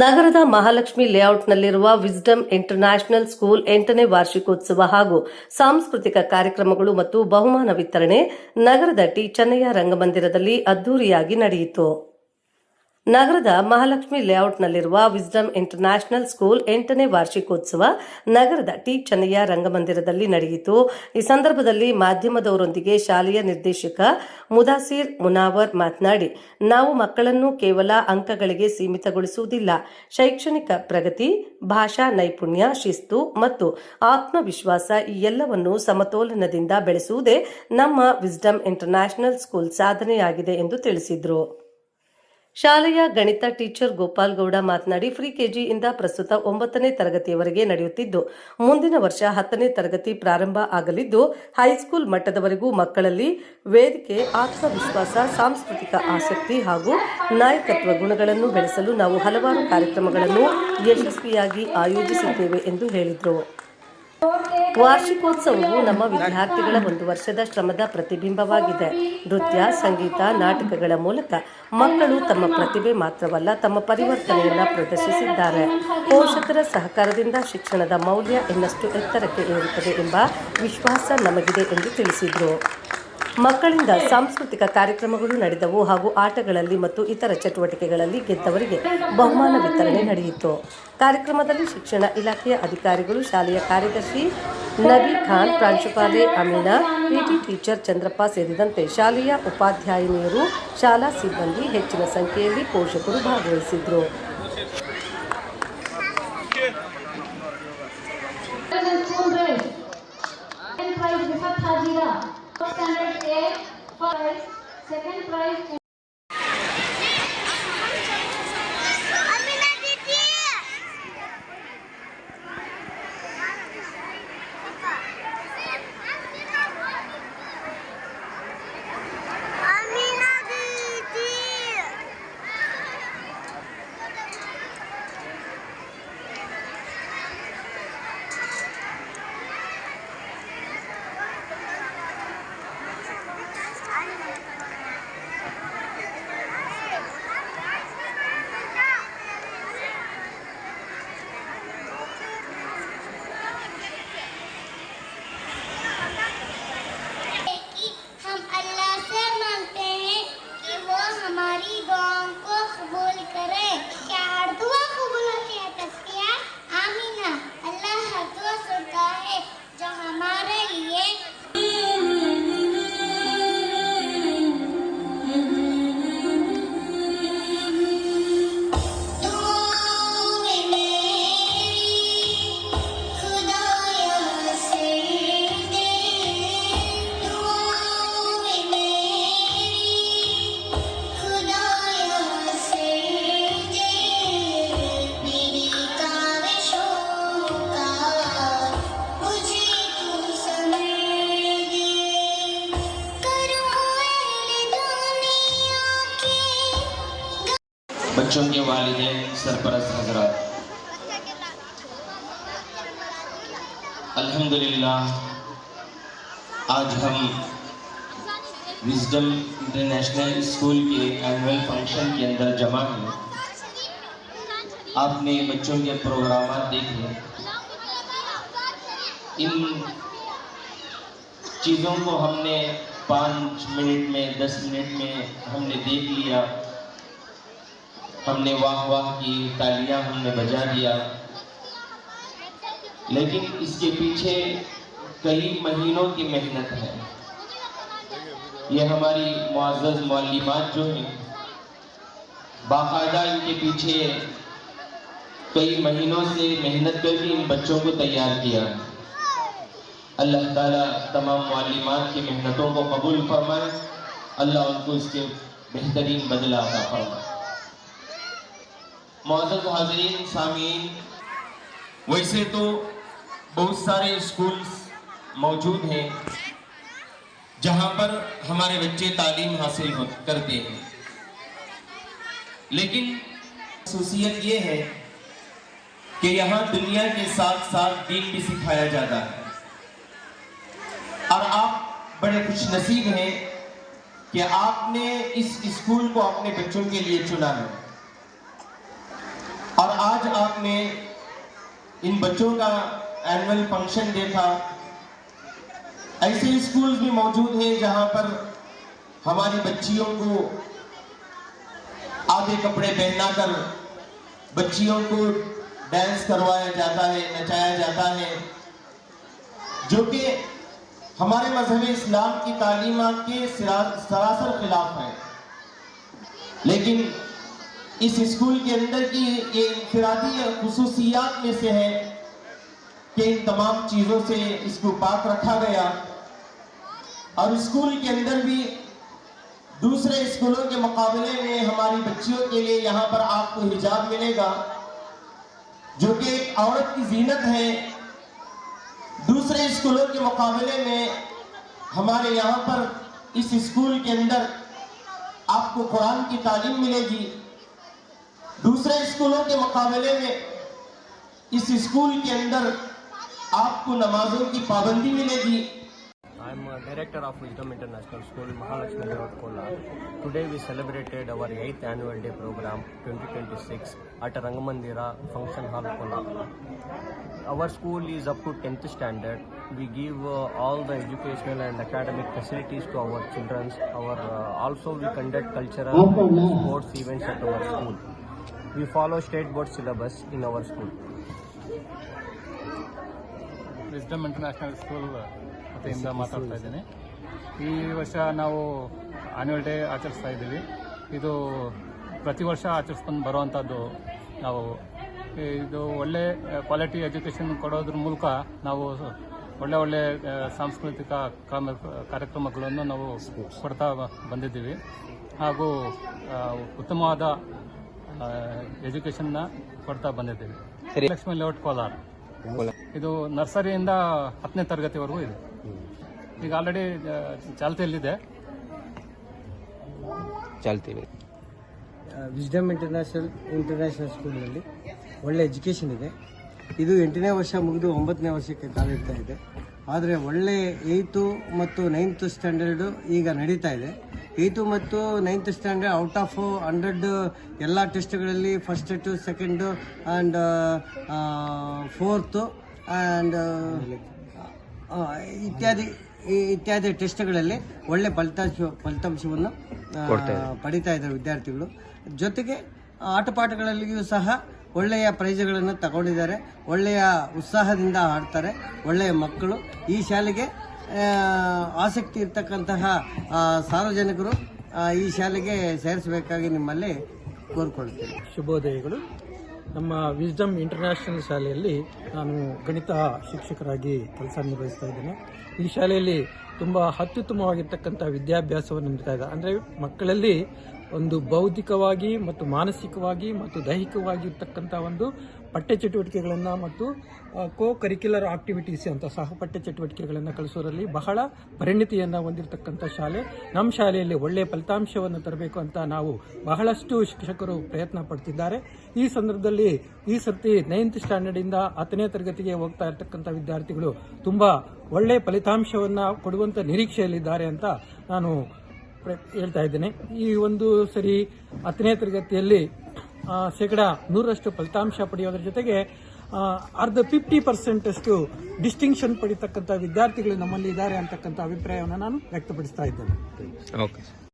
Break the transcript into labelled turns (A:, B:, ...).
A: ನಗರದ Mahalakshmi ಲೇಔಟ್ನಲ್ಲಿರುವ wisdom international school 8ನೇ ವಾರ್ಷಿಕೋತ್ಸವ ಹಾಗೂ ಸಾಂಸ್ಕೃತಿಕ ಕಾರ್ಯಕ್ರಮಗಳು ಮತ್ತು ಬಹುಮಾನ ವಿತರಣೆ ನಗರದ ಟಿ ಚೆನ್ನಯ್ಯ ರಂಗಮಂದಿರದಲ್ಲಿ ಅದ್ದೂರಿಯಾಗಿ ನಡೆಯಿತು. ನಗರದ ಮಹಾಲಕ್ಷ್ಮಿ ಲೇಔಟ್ನಲ್ಲಿರುವ ವಿಸ್ಡಮ್ ಇಂಟರ್ನ್ಯಾಷನಲ್ ಸ್ಕೂಲ್ 8ನೇ ವಾರ್ಷಿಕೋತ್ಸವ ನಗರದ ಟಿ ಚೆನ್ನಯ್ಯ ರಂಗಮಂದಿರದಲ್ಲಿ ನಡೆಯಿತು. ಈ ಸಂದರ್ಭದಲ್ಲಿ ಮಾಧ್ಯಮದವರೊಂದಿಗೆ ಶಾಲೆಯ ನಿರ್ದೇಶಕ ಮುದಾಸಿರ್ ಮುನಾವರ್ ಮಾತನಾಡಿ, ನಾವು ಮಕ್ಕಳನ್ನು ಕೇವಲ ಅಂಕಗಳಿಗೆ ಸೀಮಿತಗೊಳಿಸುವುದಿಲ್ಲ. ಶೈಕ್ಷಣಿಕ ಪ್ರಗತಿ, ಭಾಷಾ ನೈಪುಣ್ಯ, ಶಿಸ್ತು ಮತ್ತು ಆತ್ಮವಿಶ್ವಾಸ ಈ ಎಲ್ಲವನ್ನು ಸಮತೋಲನದಿಂದ ಬೆಳೆಸುವುದೇ ನಮ್ಮ ವಿಸ್ಡಮ್ ಇಂಟರ್ನ್ಯಾಷನಲ್ ಸ್ಕೂಲ್ ಸಾಧನೆಯಾಗಿದೆ ಎಂದು ತಿಳಿಸಿದರು. ಶಾಲೆಯ ಗಣಿತ ಟೀಚರ್ ಗೋಪಾಲ್ ಗೌಡ ಮಾತನಾಡಿ, ಫ್ರೀ ಕೆಜಿಯಿಂದ ಪ್ರಸ್ತುತ 9ನೇ ತರಗತಿಯವರೆಗೆ ನಡೆಯುತ್ತಿದ್ದು, ಮುಂದಿನ ವರ್ಷ 10ನೇ ತರಗತಿ ಪ್ರಾರಂಭ ಆಗಲಿದ್ದು, ಹೈಸ್ಕೂಲ್ ಮಟ್ಟದವರೆಗೂ ಮಕ್ಕಳಲ್ಲಿ ವೇದಿಕೆ, ಆತ್ಮವಿಶ್ವಾಸ, ಸಾಂಸ್ಕೃತಿಕ ಆಸಕ್ತಿ ಹಾಗೂ ನಾಯಕತ್ವ ಗುಣಗಳನ್ನು ಬೆಳೆಸಲು ನಾವು ಹಲವಾರು ಕಾರ್ಯಕ್ರಮಗಳನ್ನು ಯಶಸ್ವಿಯಾಗಿ ಆಯೋಜಿಸಿದ್ದೇವೆ ಎಂದು ಹೇಳಿದರು. ವಾರ್ಷಿಕೋತ್ಸವವು ನಮ್ಮ ವಿದ್ಯಾರ್ಥಿಗಳ ಒಂದು ವರ್ಷದ ಶ್ರಮದ ಪ್ರತಿಬಿಂಬವಾಗಿದೆ. ನೃತ್ಯ, ಸಂಗೀತ, ನಾಟಕಗಳ ಮೂಲಕ ಮಕ್ಕಳು ತಮ್ಮ ಪ್ರತಿಭೆ ಮಾತ್ರವಲ್ಲ, ತಮ್ಮ ಪರಿವರ್ತನೆಯನ್ನು ಪ್ರದರ್ಶಿಸಿದ್ದಾರೆ. ಪೋಷಕರ ಸಹಕಾರದಿಂದ ಶಿಕ್ಷಣದ ಮೌಲ್ಯ ಇನ್ನಷ್ಟು ಎತ್ತರಕ್ಕೆ ಏರುತ್ತದೆ ಎಂಬ ವಿಶ್ವಾಸ ನಮಗಿದೆ ಎಂದು ತಿಳಿಸಿದರು. ಮಕ್ಕಳಿಂದ ಸಾಂಸ್ಕೃತಿಕ ಕಾರ್ಯಕ್ರಮಗಳು ನಡೆದವು ಹಾಗೂ ಆಟಗಳಲ್ಲಿ ಮತ್ತು ಇತರ ಚಟುವಟಿಕೆಗಳಲ್ಲಿ ಗೆದ್ದವರಿಗೆ ಬಹುಮಾನ ವಿತರಣೆ ನಡೆಯಿತು. ಕಾರ್ಯಕ್ರಮದಲ್ಲಿ ಶಿಕ್ಷಣ ಇಲಾಖೆಯ ಅಧಿಕಾರಿಗಳು, ಶಾಲೆಯ ಕಾರ್ಯದರ್ಶಿ ನಬಿ ಖಾನ್, ಪ್ರಾಂಶುಪಾಲೆ ಅಮೀನಾ, ಪಿಟಿ ಟೀಚರ್ ಚಂದ್ರಪ್ಪ ಸೇರಿದಂತೆ ಶಾಲೆಯ ಉಪಾಧ್ಯಾಯಿನಿಯರು, ಶಾಲಾ ಸಿಬ್ಬಂದಿ, ಹೆಚ್ಚಿನ ಸಂಖ್ಯೆಯಲ್ಲಿ ಪೋಷಕರು ಭಾಗವಹಿಸಿದ್ರು.
B: Standard A prize, second prize.
C: बच्चों के वालिदैन, सरपरस्त हजरात, अल्हम्दुलिल्लाह आज हम विजडम इंटरनेशनल स्कूल के एनुअल फंक्शन के अंदर जमा हैं। आपने बच्चों के प्रोग्राम देखे, इन चीज़ों को हमने 5 मिनट में 10 मिनट में हमने देख लिया, हमने वाह वाह की, तालियां हमने बजा दिया, लेकिन इसके पीछे कई महीनों की मेहनत है। ये हमारी मुअज़्ज़ज़ मुअल्लिमात जो हैं, बाकायदा इनके पीछे कई महीनों से मेहनत करके इन बच्चों को तैयार किया। अल्लाह ताला तमाम मुअल्लिमात की मेहनतों को कबूल फरमाए, अल्लाह उनको इसके बेहतरीन बदला अता फरमाए। मुअज़्ज़ज़ हाज़रीन सामीन, वैसे तो बहुत सारे स्कूल्स मौजूद हैं जहाँ पर हमारे बच्चे तालीम हासिल करते हैं, लेकिन ख़ुसूसियत ये है कि यहाँ दुनिया के साथ साथ दीन भी सिखाया जाता है। और आप बड़े खुशनसीब हैं कि आपने इस स्कूल को अपने बच्चों के लिए चुना है और पाक में इन बच्चों का एनुअल फंक्शन डे था। ऐसे स्कूल्स भी मौजूद हैं जहां पर हमारी बच्चियों को आधे कपड़े पहनाकर बच्चियों को डांस करवाया जाता है, नचाया जाता है, जो कि हमारे मजहब इस्लाम की तालीमात के सरासर खिलाफ है। लेकिन इस स्कूल के अंदर की ये इनफरादी खुसूसियात में से है कि इन तमाम चीज़ों से इसको पाक रखा गया। और स्कूल के अंदर भी दूसरे स्कूलों के मुकाबले में हमारी बच्चियों के लिए यहाँ पर आपको हिजाब मिलेगा, जो कि एक औरत की जीनत है। दूसरे स्कूलों के मुकाबले में हमारे यहाँ पर इस स्कूल के अंदर आपको कुरान की तालीम मिलेगी। दूसरे स्कूलों के मुकाबले में इस स्कूल के अंदर आपको नमाजों की पाबंदी मिलेगी।
D: I am a director of Wisdom International School, Mahalakshmi Layout, Kolar. Today we celebrated our 8th annual day program 2026 at Rangamandira Function Hall, Kolar. Our school is up to 10th standard. We give all the educational and academic facilities to our children. Also we conduct cultural and sports events at our school. We follow state board syllabus in our school.
E: Wisdom international school ವತಿಯಿಂದ ಮಾತಾಡ್ತಾ ಇದ್ದೀನಿ. ಈ ವರ್ಷ ನಾವು annual day ಆಚರಿಸ್ತಾ ಇದ್ದೀವಿ. ಇದು ಪ್ರತಿ ವರ್ಷ ಆಚರಿಸ್ಕೊಂಡು ಬರುವಂಥದ್ದು. ನಾವು ಇದು ಒಳ್ಳೆ ಕ್ವಾಲಿಟಿ ಎಜುಕೇಷನ್ ಕೊಡೋದ್ರ ಮೂಲಕ ನಾವು ಒಳ್ಳೆ ಸಾಂಸ್ಕೃತಿಕ ಕಾರ್ಯಕ್ರಮಗಳನ್ನು ನಾವು ಕೊಡ್ತಾ ಬಂದಿದ್ದೀವಿ. ಹಾಗೂ ಉತ್ತಮವಾದ ಎಜುಕೇಷನ್ನ ಕೊಡ್ತಾ ಬಂದಿದ್ದೀವಿ. ಲಕ್ಷ್ಮೀ ಲೇಔಟ್ ಕೋಲಾರ ಇದು ನರ್ಸರಿಯಿಂದ 10ನೇ ತರಗತಿವರೆಗೂ ಇದೆ. ಈಗ ಆಲ್ರೆಡಿ ಚಾಲ್ತಿಯಲ್ಲಿದೆ.
F: ವಿಸ್ಡಮ್ ಇಂಟರ್ನ್ಯಾಷನಲ್ ಸ್ಕೂಲ್ನಲ್ಲಿ ಒಳ್ಳೆ ಎಜುಕೇಷನ್ ಇದೆ. ಇದು 8ನೇ ವರ್ಷ ಮುಗಿದು 9ನೇ ವರ್ಷಕ್ಕೆ ಕಾಲಿಡ್ತಾ ಇದೆ. ಆದರೆ ಒಳ್ಳೆ 8th ಮತ್ತು 9th ಸ್ಟ್ಯಾಂಡರ್ಡು ಈಗ ನಡೀತಾ ಇದೆ. 8th ಮತ್ತು 9th ಸ್ಟ್ಯಾಂಡರ್ಡ್ ಔಟ್ ಆಫ್ 100 ಎಲ್ಲ ಟೆಸ್ಟ್ಗಳಲ್ಲಿ first to second and 4th and ಇತ್ಯಾದಿ ಟೆಸ್ಟ್ಗಳಲ್ಲಿ ಒಳ್ಳೆ ಫಲಿತಾಂಶವನ್ನು ಪಡಿತಾ ಇದ್ದಾರೆ ವಿದ್ಯಾರ್ಥಿಗಳು. ಜೊತೆಗೆ ಆಟಪಾಠಗಳಲ್ಲಿಯೂ ಸಹ ಒಳ್ಳೆಯ ಪ್ರೈಜ್ಗಳನ್ನು ತಗೊಂಡಿದ್ದಾರೆ. ಒಳ್ಳೆಯ ಉತ್ಸಾಹದಿಂದ ಆಡ್ತಾರೆ ಒಳ್ಳೆಯ ಮಕ್ಕಳು. ಈ ಶಾಲೆಗೆ ಆಸಕ್ತಿ ಇರ್ತಕ್ಕಂತಹ ಸಾರ್ವಜನಿಕರು ಈ ಶಾಲೆಗೆ ಸೇರಿಸಬೇಕಾಗಿ ನಿಮ್ಮಲ್ಲಿ ಕೋರಿಕೊಳ್ತೇನೆ.
G: ಶುಭೋದಯಗಳು. ನಮ್ಮ ವಿಸ್ಡಮ್ ಇಂಟರ್ನ್ಯಾಷನಲ್ ಶಾಲೆಯಲ್ಲಿ ನಾನು ಗಣಿತ ಶಿಕ್ಷಕರಾಗಿ ಕೆಲಸ ನಿರ್ವಹಿಸ್ತಾ ಇದ್ದೇನೆ. ಈ ಶಾಲೆಯಲ್ಲಿ ತುಂಬ ಅತ್ಯುತ್ತಮವಾಗಿರ್ತಕ್ಕಂಥ ವಿದ್ಯಾಭ್ಯಾಸವನ್ನು ನೀಡ್ತಾ ಇದೆ. ಅಂದರೆ ಮಕ್ಕಳಲ್ಲಿ ಒಂದು ಬೌದ್ಧಿಕವಾಗಿ ಮತ್ತು ಮಾನಸಿಕವಾಗಿ ಮತ್ತು ದೈಹಿಕವಾಗಿ ಇರ್ತಕ್ಕಂಥ ಒಂದು ಪಠ್ಯ ಚಟುವಟಿಕೆಗಳನ್ನು ಮತ್ತು ಕೋ ಕರಿಕ್ಯುಲರ್ ಆಕ್ಟಿವಿಟೀಸ್ ಅಂತ ಸಹ ಪಠ್ಯ ಚಟುವಟಿಕೆಗಳನ್ನು ಕಲಿಸೋದ್ರಲ್ಲಿ ಬಹಳ ಪರಿಣಿತಿಯನ್ನು ಹೊಂದಿರತಕ್ಕಂಥ ಶಾಲೆ. ನಮ್ಮ ಶಾಲೆಯಲ್ಲಿ ಒಳ್ಳೆಯ ಫಲಿತಾಂಶವನ್ನು ತರಬೇಕು ಅಂತ ನಾವು ಬಹಳಷ್ಟು ಶಿಕ್ಷಕರು ಪ್ರಯತ್ನ ಪಡ್ತಿದ್ದಾರೆ. ಈ ಸಂದರ್ಭದಲ್ಲಿ ಈ ಸರ್ತಿ 9th ಸ್ಟ್ಯಾಂಡರ್ಡಿಂದ 10ನೇ ತರಗತಿಗೆ ಹೋಗ್ತಾ ಇರತಕ್ಕಂಥ ವಿದ್ಯಾರ್ಥಿಗಳು ತುಂಬ ಒಳ್ಳೆಯ ಫಲಿತಾಂಶವನ್ನು ಕೊಡುವಂಥ ನಿರೀಕ್ಷೆಯಲ್ಲಿದ್ದಾರೆ ಅಂತ ನಾನು ಹೇಳ್ತಾ ಇದ್ದೇನೆ. ಈ ಒಂದು ಸರಿ 10ನೇ ತರಗತಿಯಲ್ಲಿ 100% ಫಲಿತಾಂಶ ಪಡೆಯೋದ್ರ ಜೊತೆಗೆ ಅರ್ಧ 50% ಡಿಸ್ಟಿಂಕ್ಷನ್ ಪಡಿತಕ್ಕಂಥ ವಿದ್ಯಾರ್ಥಿಗಳು ನಮ್ಮಲ್ಲಿ ಇದ್ದಾರೆ ಅಂತಕ್ಕಂಥ ಅಭಿಪ್ರಾಯವನ್ನು ನಾನು ವ್ಯಕ್ತಪಡಿಸ್ತಾ ಇದ್ದೇನೆ.